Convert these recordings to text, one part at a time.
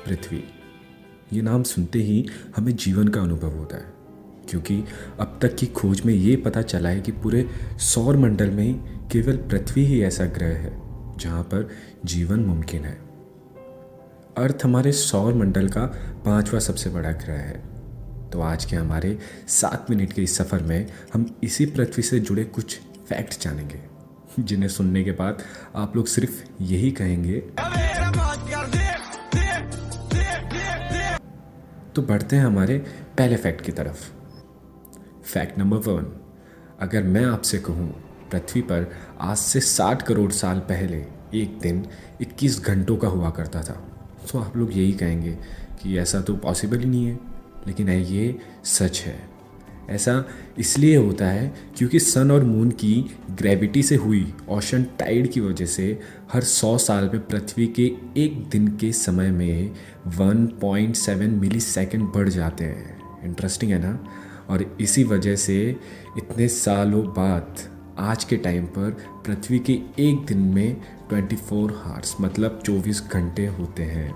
पृथ्वी, ये नाम सुनते ही हमें जीवन का अनुभव होता है, क्योंकि अब तक की खोज में ये पता चला है कि पूरे सौर मंडल में केवल पृथ्वी ही ऐसा ग्रह है जहाँ पर जीवन मुमकिन है। अर्थ हमारे सौर मंडल का 5वां सबसे बड़ा ग्रह है। तो आज के हमारे 7 मिनट के इस सफ़र में हम इसी पृथ्वी से जुड़े कुछ फैक्ट जानेंगे, जिन्हें सुनने के बाद आप लोग सिर्फ यही कहेंगे। तो बढ़ते हैं हमारे पहले फैक्ट की तरफ। फैक्ट नंबर 1, अगर मैं आपसे कहूँ पृथ्वी पर आज से 60 करोड़ साल पहले एक दिन 21 घंटों का हुआ करता था, तो आप लोग यही कहेंगे कि ऐसा तो पॉसिबल ही नहीं है। लेकिन ये सच है। ऐसा इसलिए होता है क्योंकि सन और मून की ग्रेविटी से हुई ओशन टाइड की वजह से हर 100 साल में पृथ्वी के एक दिन के समय में 1.7 मिली सेकेंड बढ़ जाते हैं। इंटरेस्टिंग है ना। और इसी वजह से इतने सालों बाद आज के टाइम पर पृथ्वी के एक दिन में 24 आवर्स मतलब 24 घंटे होते हैं।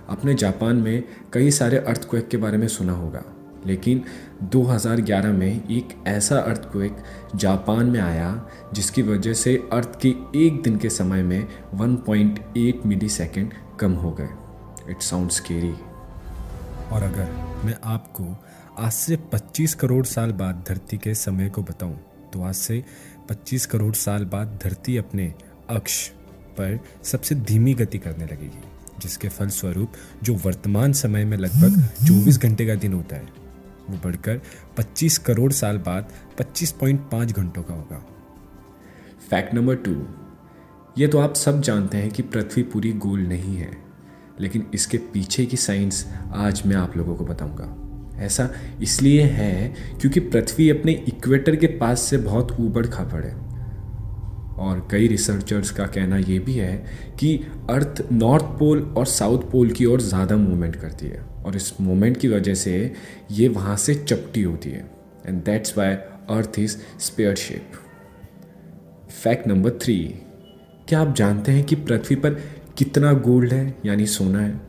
आपने जापान में कई सारे अर्थक्वेक के बारे में सुना होगा, लेकिन 2011 में एक ऐसा अर्थक्वेक जापान में आया जिसकी वजह से अर्थ के एक दिन के समय में 1.8 मिली सेकेंड कम हो गए। It sound scary. और अगर मैं आपको आज से 25 करोड़ साल बाद धरती के समय को बताऊं, तो आज से 25 करोड़ साल बाद धरती अपने अक्ष पर सबसे धीमी गति करने लगेगी, जिसके फलस्वरूप जो वर्तमान समय में लगभग 24 घंटे का दिन होता है, वो बढ़कर 25 करोड़ साल बाद 25.5 घंटों का होगा। फैक्ट नंबर 2, ये तो आप सब जानते हैं कि पृथ्वी पूरी गोल नहीं है, लेकिन इसके पीछे की साइंस आज मैं आप लोगों को बताऊंगा। ऐसा इसलिए है क्योंकि पृथ्वी अपने इक्वेटर के पास से बहुत ऊबड़ खाबड़ है, और कई रिसर्चर्स का कहना ये भी है कि अर्थ नॉर्थ पोल और साउथ पोल की ओर ज़्यादा मूवमेंट करती है, और इस मूवमेंट की वजह से ये वहाँ से चपटी होती है, and that's why earth is sphere shape. Fact number 3, क्या आप जानते हैं कि पृथ्वी पर कितना गोल्ड है यानी सोना है?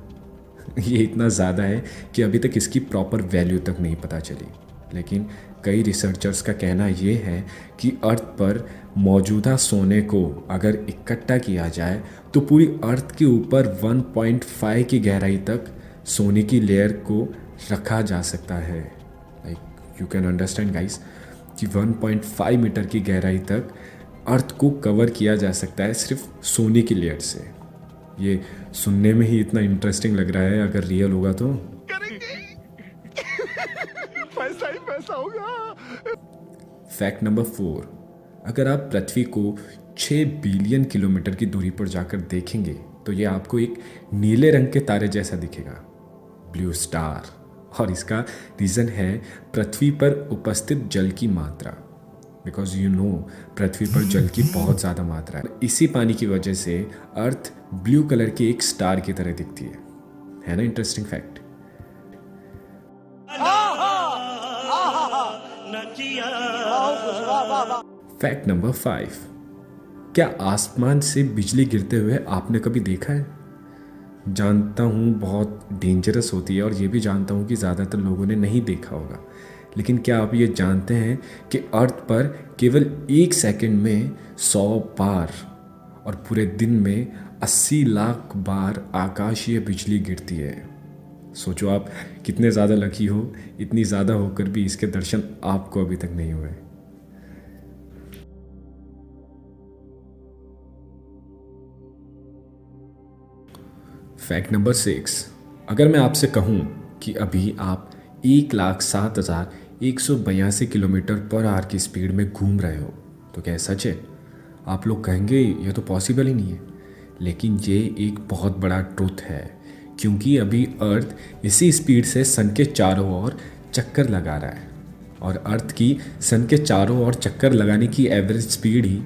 ये इतना ज़्यादा है कि अभी तक इसकी प्रॉपर वैल्यू तक नहीं पता चली, लेकिन कई रिसर्चर्स का कहना ये है कि अर्थ पर मौजूदा सोने को अगर इकट्ठा किया जाए तो पूरी अर्थ के ऊपर 1.5 की गहराई तक सोने की लेयर को रखा जा सकता है। Like you can understand guys कि 1.5 मीटर की गहराई तक अर्थ को कवर किया जा सकता है सिर्फ सोने की लेयर से। ये सुनने में ही इतना इंटरेस्टिंग लग रहा है, अगर रियल होगा तो पैसा ही पैसा होगा। फैक्ट नंबर 4, अगर आप पृथ्वी को 6 बिलियन किलोमीटर की दूरी पर जाकर देखेंगे तो ये आपको एक नीले रंग के तारे जैसा दिखेगा, ब्लू स्टार। और इसका रीज़न है पृथ्वी पर उपस्थित जल की मात्रा, बिकॉज यू नो पृथ्वी पर जल की बहुत ज़्यादा मात्रा है। इसी पानी की वजह से अर्थ ब्लू कलर के एक स्टार की तरह दिखती है ना। Interesting fact. फैक्ट नंबर 5, क्या आसमान से बिजली गिरते हुए आपने कभी देखा है? जानता हूँ बहुत डेंजरस होती है, और ये भी जानता हूँ कि ज़्यादातर लोगों ने नहीं देखा होगा, लेकिन क्या आप ये जानते हैं कि अर्थ पर केवल 1 सेकंड में 100 बार और पूरे दिन में 80 लाख बार आकाशीय बिजली गिरती है? सोचो आप कितने ज़्यादा लकी हो, इतनी ज़्यादा होकर भी इसके दर्शन आपको अभी तक नहीं हुए। फैक्ट नंबर 6, अगर मैं आपसे कहूँ कि अभी आप 1,07,182 किलोमीटर पर आवर की स्पीड में घूम रहे हो, तो क्या सच है? आप लोग कहेंगे ये तो पॉसिबल ही नहीं है, लेकिन ये एक बहुत बड़ा ट्रुथ है, क्योंकि अभी अर्थ इसी स्पीड से सन के चारों ओर चक्कर लगा रहा है, और अर्थ की सन के चारों ओर चक्कर लगाने की एवरेज स्पीड ही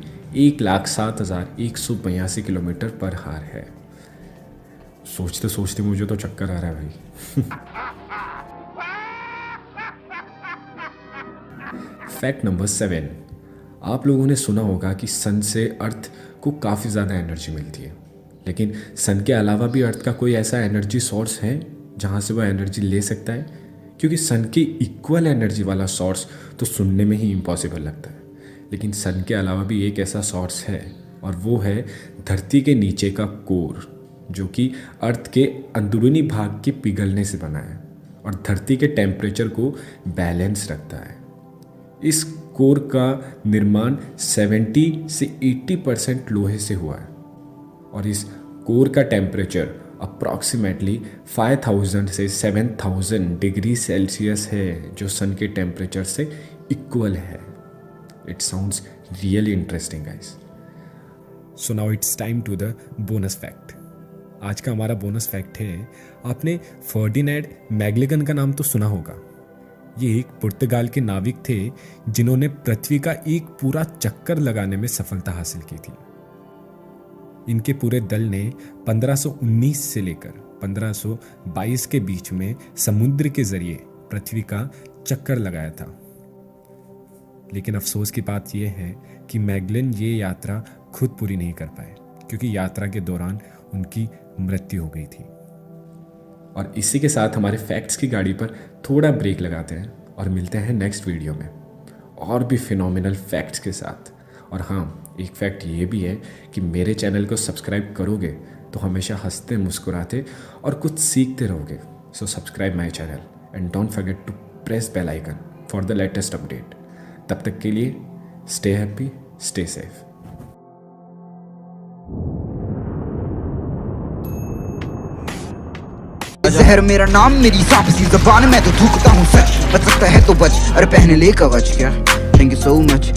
1,07,182 किलोमीटर पर आवर है। सोचते सोचते मुझे तो चक्कर आ रहा है भाई। फैक्ट नंबर 7, आप लोगों ने सुना होगा कि सन से अर्थ को काफ़ी ज़्यादा एनर्जी मिलती है, लेकिन सन के अलावा भी अर्थ का कोई ऐसा एनर्जी सोर्स है जहाँ से वह एनर्जी ले सकता है? क्योंकि सन की इक्वल एनर्जी वाला सोर्स तो सुनने में ही इम्पॉसिबल लगता है, लेकिन सन के अलावा भी एक ऐसा सोर्स है, और वो है धरती के नीचे का कोर, जो कि अर्थ के अंदरूनी भाग के पिघलने से बना है और धरती के टेम्परेचर को बैलेंस रखता है। इस कोर का निर्माण 70 से 80% लोहे से हुआ है, और इस कोर का टेम्परेचर अप्रॉक्सीमेटली 5000 से 7000 डिग्री सेल्सियस है, जो सन के टेम्परेचर से इक्वल है। It sounds really interesting guys. So now it's time to the bonus fact. आज का हमारा बोनस फैक्ट है, आपने फर्डिनेंड मैगेलन का नाम तो सुना होगा। ये एक पुर्तगाल के नाविक थे जिन्होंने पृथ्वी का एक पूरा चक्कर लगाने में सफलता हासिल की थी। इनके पूरे दल ने 1519 से लेकर 1522 के बीच में समुद्र के जरिए पृथ्वी का चक्कर लगाया था। लेकिन अफसोस की बात यह है कि मैगेलन ये यात्रा खुद पूरी नहीं कर पाए, क्योंकि यात्रा के दौरान उनकी मृत्यु हो गई थी। और इसी के साथ हमारे फैक्ट्स की गाड़ी पर थोड़ा ब्रेक लगाते हैं और मिलते हैं नेक्स्ट वीडियो में और भी फिनोमिनल फैक्ट्स के साथ। और हाँ, एक फैक्ट ये भी है कि मेरे चैनल को सब्सक्राइब करोगे तो हमेशा हंसते मुस्कुराते और कुछ सीखते रहोगे। So subscribe my channel and don't forget to press bell icon for the latest update. तब तक के लिए स्टे हैप्पी, स्टे सेफ। जहर मेरा नाम, मेरी सांप सी ज़बान, मैं तो थूकता हूँ सच। बच सकता है तो बच, अरे पहने ले कवच क्या। Thank you so much.